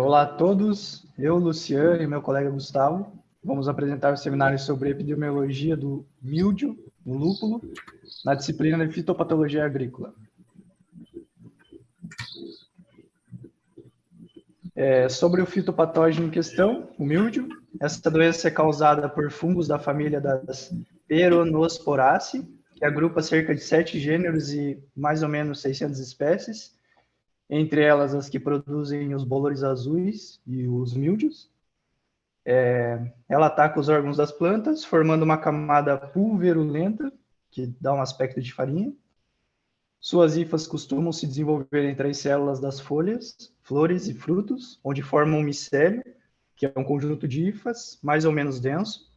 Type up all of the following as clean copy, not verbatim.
Olá a todos, eu, Luciano e meu colega Gustavo vamos apresentar o seminário sobre epidemiologia do míldio, no lúpulo, na disciplina de fitopatologia agrícola. Sobre o fitopatógeno em questão, o míldio, essa doença é causada por fungos da família das Peronosporaceae, que agrupa cerca de 7 gêneros e mais ou menos 600 espécies, entre elas as que produzem os bolores azuis e os míldios. Ela ataca os órgãos das plantas, formando uma camada pulverulenta, que dá um aspecto de farinha. Suas hifas costumam se desenvolver entre as células das folhas, flores e frutos, onde formam um micélio, que é um conjunto de hifas, mais ou menos denso.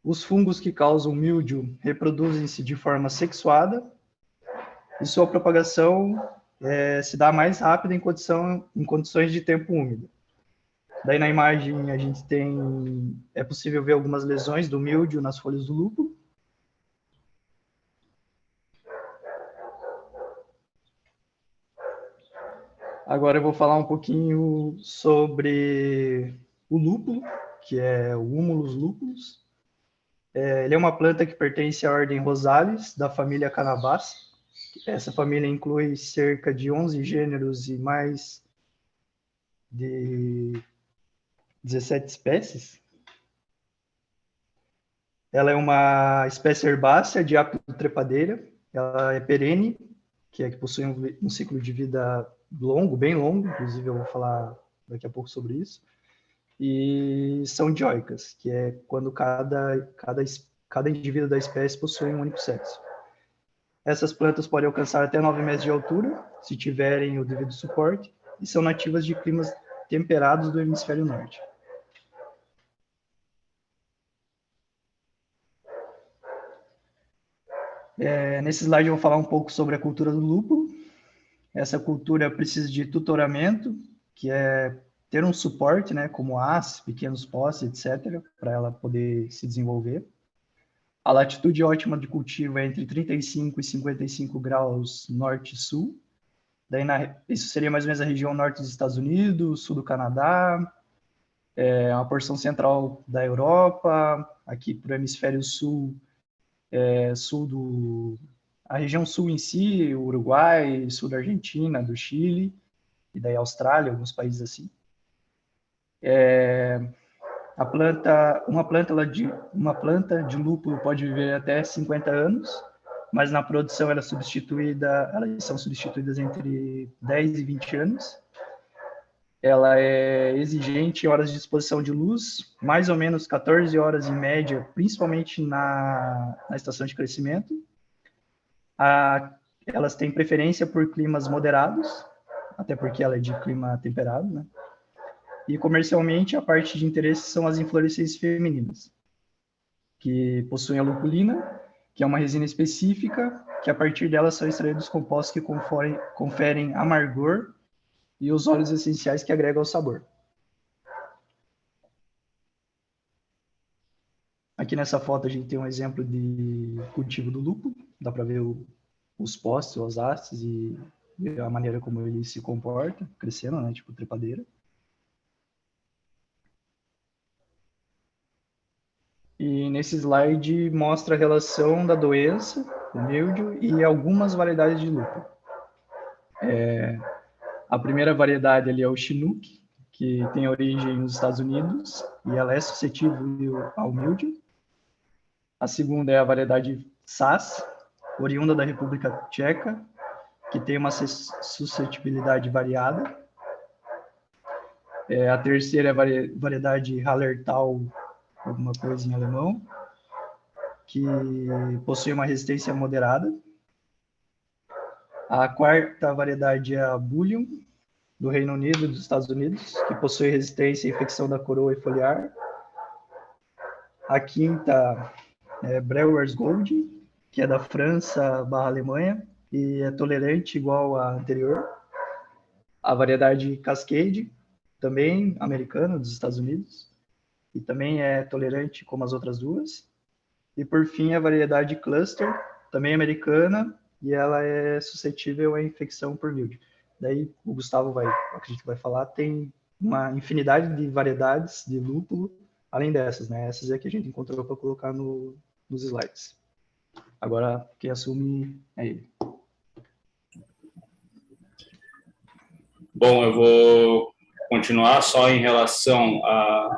Os fungos que causam míldio reproduzem-se de forma sexuada, e sua propagação se dá mais rápida em condições de tempo úmido. Daí na imagem a gente é possível ver algumas lesões do míldio nas folhas do lúpulo. Agora eu vou falar um pouquinho sobre o lúpulo, que é o Humulus lupulus. Ele é uma planta que pertence à ordem Rosales, da família Cannabácea. Essa família inclui cerca de 11 gêneros e mais de 17 espécies. Ela é uma espécie herbácea de hábito trepadeira. Ela é perene, que possui um ciclo de vida longo, bem longo, inclusive eu vou falar daqui a pouco sobre isso. E são dioicas, que é quando cada indivíduo da espécie possui um único sexo. Essas plantas podem alcançar até 9 metros de altura, se tiverem o devido suporte, e são nativas de climas temperados do hemisfério norte. Nesse slide eu vou falar um pouco sobre a cultura do lúpulo. Essa cultura precisa de tutoramento, que é ter um suporte, né, como haste, pequenos postes, etc., para ela poder se desenvolver. A latitude ótima de cultivo é entre 35 e 55 graus norte e sul. Daí isso seria mais ou menos a região norte dos Estados Unidos, sul do Canadá, uma porção central da Europa, aqui para o hemisfério sul, a região sul em si, o Uruguai, sul da Argentina, do Chile, e daí Austrália, alguns países assim. Uma planta de lúpulo pode viver até 50 anos, mas na produção elas são substituídas entre 10 e 20 anos. Ela é exigente em horas de exposição de luz, mais ou menos 14 horas em média, principalmente na estação de crescimento. Elas têm preferência por climas moderados, até porque ela é de clima temperado, né? E comercialmente a parte de interesse são as inflorescências femininas, que possuem a lupulina, que é uma resina específica, que a partir dela são extraídos compostos que conferem amargor e os óleos essenciais que agregam ao sabor. Aqui nessa foto a gente tem um exemplo de cultivo do lúpulo, dá para ver os postes, os hastes e a maneira como ele se comporta, crescendo, né, tipo trepadeira. E nesse slide mostra a relação da doença, o míldio, e algumas variedades de lúpulo. A primeira variedade ali é o Chinook, que tem origem nos Estados Unidos, e ela é suscetível ao míldio. A segunda é a variedade Sass, oriunda da República Tcheca, que tem uma suscetibilidade variada. A terceira é a variedade Hallertau, alguma coisa em alemão, que possui uma resistência moderada. A quarta variedade é a Bullion, do Reino Unido e dos Estados Unidos, que possui resistência à infecção da coroa e foliar. A quinta é Brewers Gold, que é da França/Alemanha e é tolerante igual à anterior. A variedade Cascade, também americana, dos Estados Unidos, e também é tolerante como as outras duas. E por fim a variedade Cluster, também americana, e ela é suscetível à infecção por míldio. daí o Gustavo acredito que vai falar, tem uma infinidade de variedades de lúpulo, além dessas, né? Essas é que a gente encontrou para colocar nos slides. Agora, quem assume é ele. Bom, eu vou continuar só em relação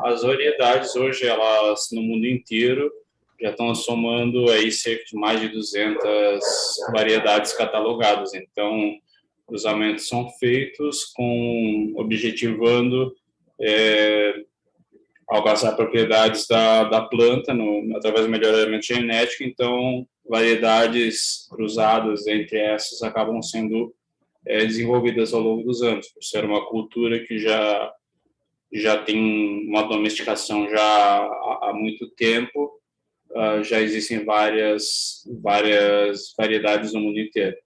às variedades. Hoje, elas, no mundo inteiro, já estão somando aí cerca de mais de 200 variedades catalogadas. Então, cruzamentos são feitos objetivando alcançar propriedades da planta através do melhoramento genético. Então, variedades cruzadas entre essas acabam sendo desenvolvidas ao longo dos anos, por ser uma cultura que já tem uma domesticação já há muito tempo. Já existem várias variedades no mundo inteiro.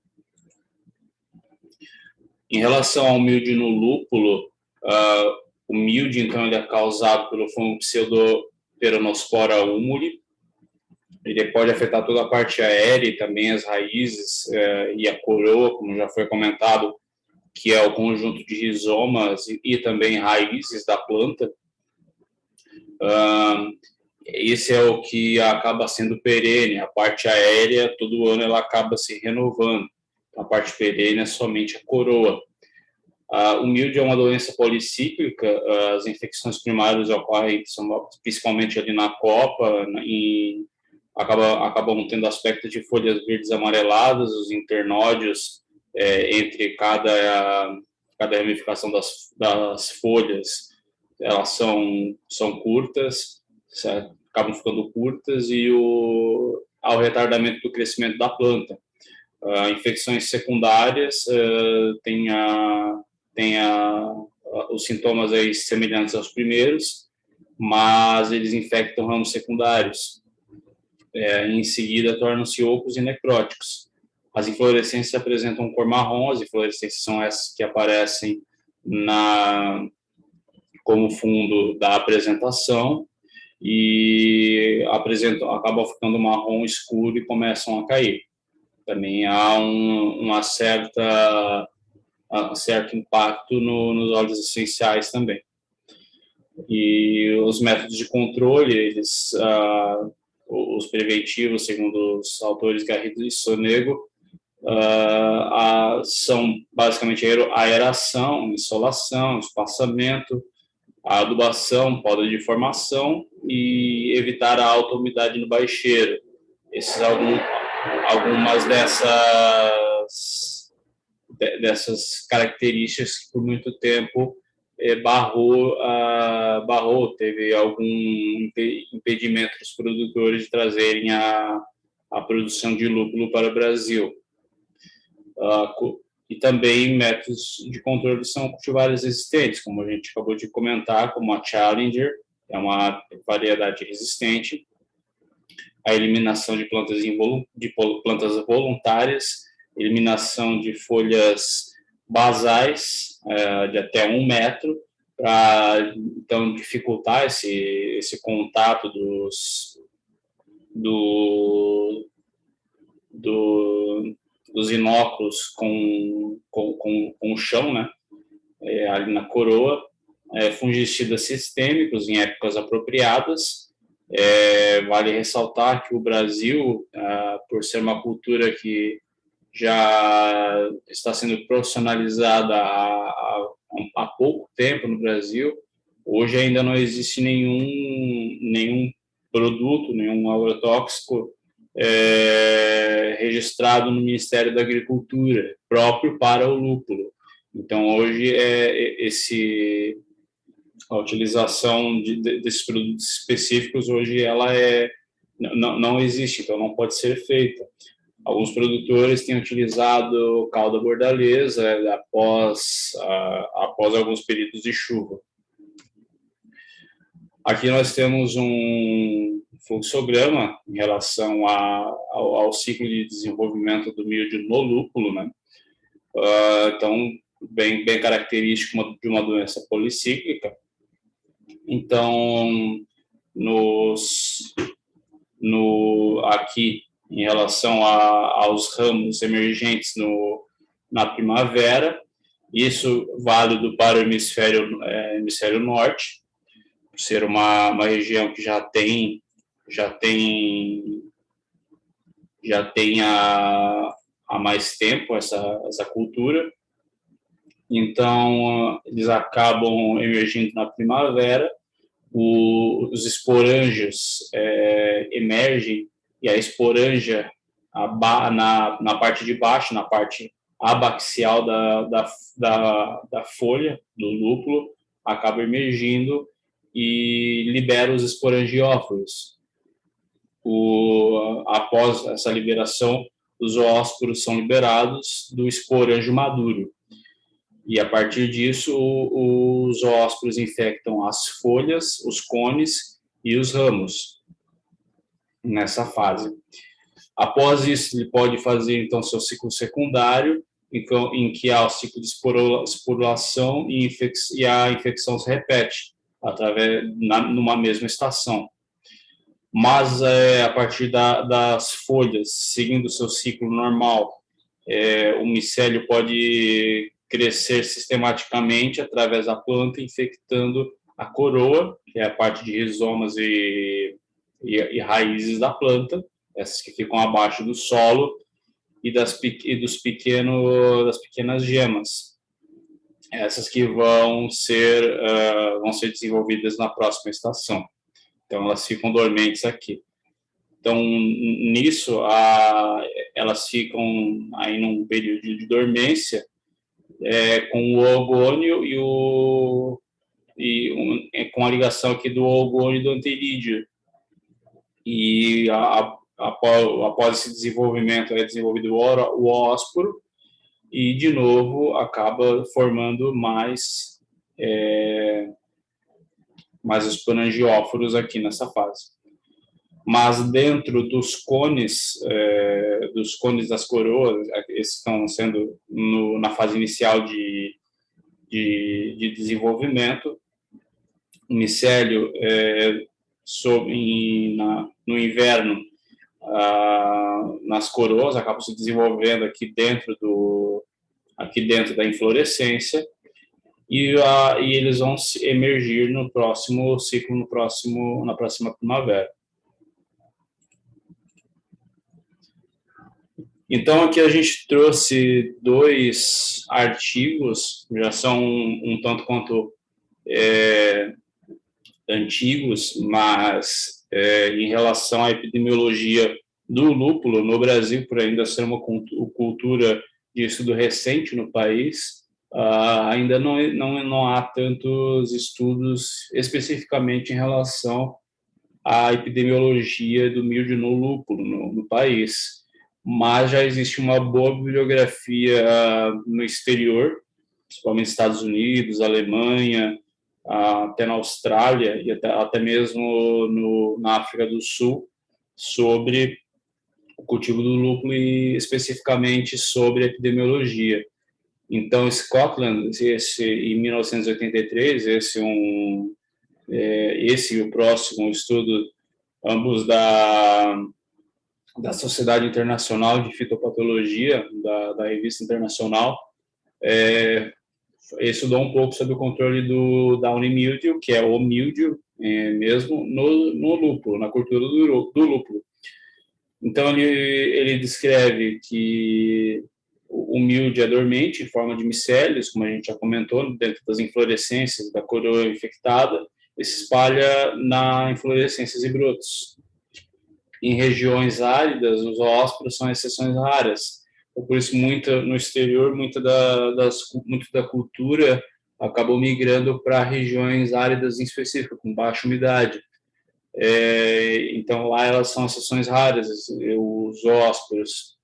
Em relação ao mildio no lúpulo, o mildio, então, ele é causado pelo fungo Pseudoperonospora humuli. Ele pode afetar toda a parte aérea e também as raízes e a coroa, como já foi comentado, que é o conjunto de rizomas e também raízes da planta. Esse é o que acaba sendo perene. A parte aérea, todo ano, ela acaba se renovando. A parte perene é somente a coroa. O mildio é uma doença policíclica. As infecções primárias ocorrem principalmente ali na copa, e acabam tendo aspecto de folhas verdes amareladas, os internódios entre cada ramificação das folhas, elas são curtas, certo? Acabam ficando curtas, e ao retardamento do crescimento da planta. Infecções secundárias têm os sintomas aí semelhantes aos primeiros, mas eles infectam ramos secundários. Em seguida, tornam-se ocos e necróticos. As inflorescências apresentam cor marrom. As inflorescências são essas que aparecem como fundo da apresentação, e acabam ficando marrom escuro e começam a cair. Também há um certo impacto nos óleos essenciais também. E os métodos de controle, os preventivos, segundo os autores Garrido e Sonego, são basicamente a aeração, insolação, espaçamento, a adubação, poda de formação e evitar a alta umidade no baixeiro. Algumas dessas características que por muito tempo teve algum impedimento dos produtores de trazerem a produção de lúpulo para o Brasil. E também métodos de controle são cultivares existentes, como a gente acabou de comentar, como a Challenger, é uma variedade resistente, a eliminação de plantas voluntárias, eliminação de folhas basais de até 1 metro, para então dificultar esse contato dos inóculos com o chão, né? Ali na coroa, fungicidas sistêmicos em épocas apropriadas. Vale ressaltar que o Brasil, por ser uma cultura que já está sendo profissionalizada há pouco tempo no Brasil, hoje ainda não existe nenhum produto, nenhum agrotóxico registrado no Ministério da Agricultura, próprio para o lúpulo. Então, hoje, a utilização desses produtos específicos, hoje, ela não existe, então não pode ser feita. Alguns produtores têm utilizado calda bordaleza após alguns períodos de chuva. Aqui nós temos um fluxograma em relação ao ciclo de desenvolvimento do mildio no lúpulo, né? Então, bem característico de uma doença policíclica. Então, aqui, em relação aos ramos emergentes na primavera, Isso válido para o hemisfério norte, por ser uma região que já tem há mais tempo essa cultura. Então, eles acabam emergindo na primavera, os esporângios emergem, e a esporângia na parte de baixo, na parte abaxial da folha, do lúpulo, acaba emergindo e libera os esporangióforos. Após essa liberação, os zoósporos são liberados do esporângio maduro. E, a partir disso, os zoósporos infectam as folhas, os cones e os ramos, nessa fase. Após isso, ele pode fazer, então, seu ciclo secundário, em que há o ciclo de esporulação e a infecção se repete, numa mesma estação. Mas, a partir das folhas, seguindo o seu ciclo normal, o micélio pode crescer sistematicamente através da planta, infectando a coroa, que é a parte de rizomas e raízes da planta, essas que ficam abaixo do solo, das pequenas gemas, essas que vão ser desenvolvidas na próxima estação. Então, elas ficam dormentes aqui. Então, nisso, elas ficam aí num período de dormência, com o oogônio com a ligação aqui do oogônio e do anterídeo. E após esse desenvolvimento é desenvolvido o ósporo e, de novo, acaba formando mais esporangióforos aqui nessa fase. Mas dentro dos cones das coroas, esses estão sendo na fase inicial de desenvolvimento, o micélio no inverno, nas coroas, acaba se desenvolvendo aqui dentro da inflorescência, e eles vão emergir no próximo ciclo, na próxima primavera. Então, aqui a gente trouxe 2 artigos, já são um tanto quanto antigos, mas em relação à epidemiologia do lúpulo no Brasil, por ainda ser uma cultura de estudo recente no país, ainda não há tantos estudos especificamente em relação à epidemiologia do míldio no lúpulo no país. Mas já existe uma boa bibliografia no exterior, principalmente nos Estados Unidos, Alemanha, até na Austrália e até mesmo na África do Sul, sobre o cultivo do lúpulo e especificamente sobre a epidemiologia. Então, Scotland, em 1983, esse e o próximo estudo, ambos da Sociedade Internacional de Fitopatologia, da revista internacional, estudou um pouco sobre o controle do Downy Mildew, que é o mildew mesmo, no lúpulo, na cultura do lúpulo. Então, ele descreve que o mildew é dormente, em forma de micélios, como a gente já comentou, dentro das inflorescências da coroa infectada, e se espalha na inflorescências e brotos. Em regiões áridas, os zoósporos são exceções raras. Por isso, no exterior, muito da cultura acabou migrando para regiões áridas em específico, com baixa umidade. Então, lá elas são exceções raras, os zoósporos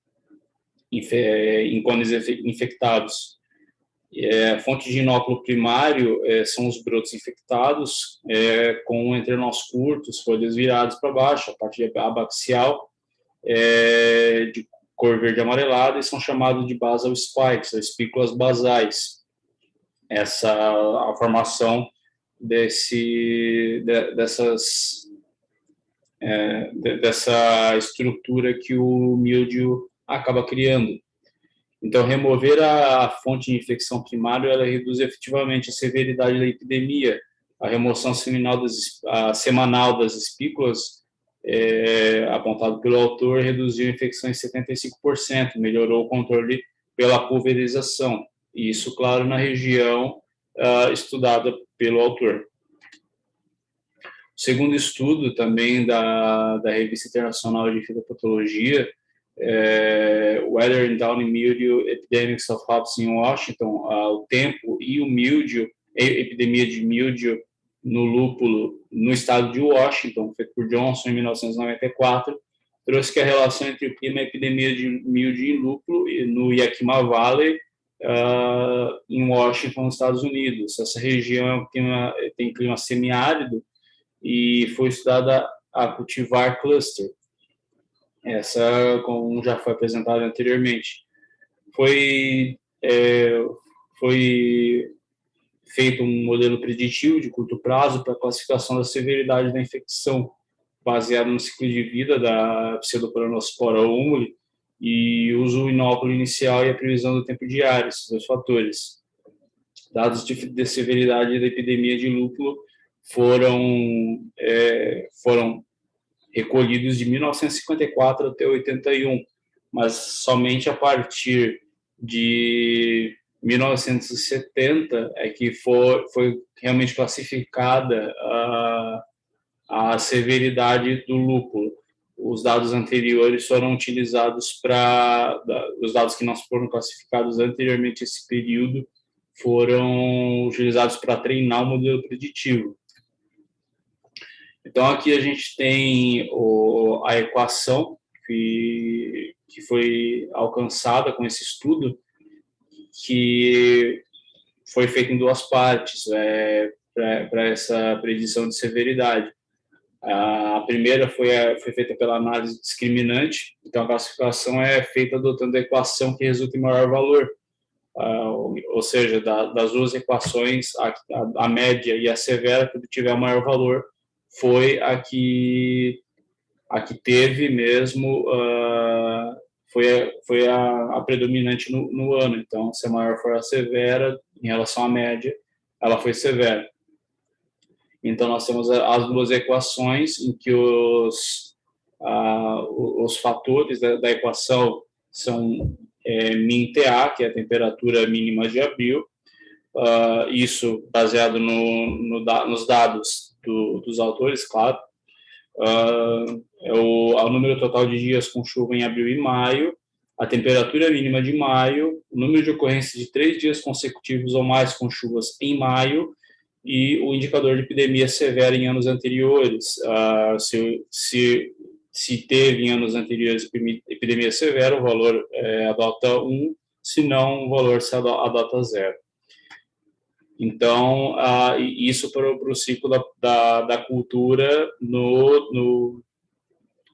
em cones infectados. A fonte de inóculo primário são os brotos infectados, com entrenós curtos, folhas viradas para baixo, a parte abaxial, de cor verde amarelada, e são chamados de basal spikes, ou espículas basais. A formação dessa estrutura que o mildew acaba criando. Então, remover a fonte de infecção primária, ela reduz efetivamente a severidade da epidemia. A remoção semanal das espículas, apontado pelo autor, reduziu a infecção em 75%, melhorou o controle pela pulverização. Isso, claro, na região estudada pelo autor. O segundo estudo, também da Revista Internacional de Fitopatologia, Weather and Downy Mildew Epidemics of Hops in Washington, o tempo e o mildew, epidemia de mildew no lúpulo no estado de Washington, feito por Johnson em 1994, trouxe que a relação entre o clima e a epidemia de mildew em lúpulo no Yakima Valley, em Washington, nos Estados Unidos. Essa região tem clima semiárido e foi estudada a cultivar cluster. Essa, como já foi apresentado anteriormente, foi feito um modelo preditivo de curto prazo para a classificação da severidade da infecção, baseado no ciclo de vida da Pseudoperonospora humuli e uso inóculo inicial e a previsão do tempo diário, esses dois fatores. Dados de severidade da epidemia de lúpulo foram recolhidos de 1954 até 81, mas somente a partir de 1970 é que foi realmente classificada a severidade do lúpulo. Os dados anteriores foram utilizados os dados que não foram classificados anteriormente a esse período foram utilizados para treinar o modelo preditivo. Então, aqui a gente tem a equação que foi alcançada com esse estudo, que foi feita em duas partes para essa predição de severidade. A primeira foi feita pela análise discriminante, então a classificação é feita adotando a equação que resulta em maior valor. Ou seja, das duas equações, a média e a severa, que tiver o maior valor, foi a que teve mesmo, foi a predominante no ano. Então, se a maior for a severa, em relação à média, ela foi severa. Então, nós temos as duas equações em que os fatores da equação são min-TA, que é a temperatura mínima de abril, isso baseado nos dados dos autores, claro. O número total de dias com chuva em abril e maio, a temperatura mínima de maio, o número de ocorrências de 3 dias consecutivos ou mais com chuvas em maio e o indicador de epidemia severa em anos anteriores. Se teve em anos anteriores epidemia severa, o valor adota 1, se não, o valor se adota 0. Então, isso para o ciclo da cultura no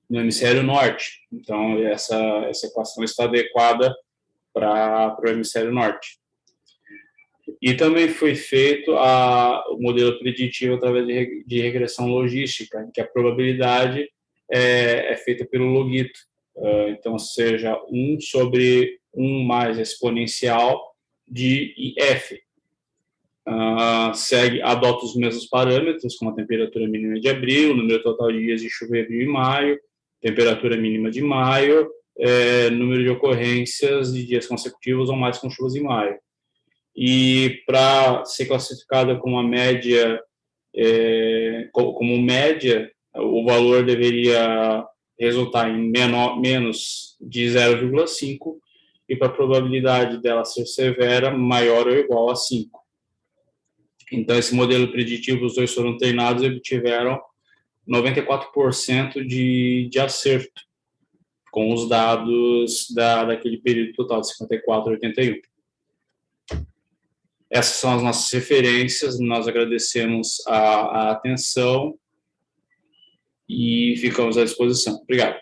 hemisfério norte. Então, essa equação está adequada para o hemisfério norte. E também foi feito o modelo preditivo através de regressão logística, em que a probabilidade é feita pelo logito. Então, seja 1 sobre 1 mais exponencial de IF. Adota os mesmos parâmetros, como a temperatura mínima de abril, o número total de dias de chuva em abril e maio, temperatura mínima de maio, número de ocorrências de dias consecutivos ou mais com chuvas em maio. E para ser classificada como a média, o valor deveria resultar em menos de 0,5, e para a probabilidade dela ser severa, maior ou igual a 5. Então, esse modelo preditivo, os dois foram treinados e obtiveram 94% de acerto com os dados daquele período total de 54 a 81. Essas são as nossas referências, nós agradecemos a atenção e ficamos à disposição. Obrigado.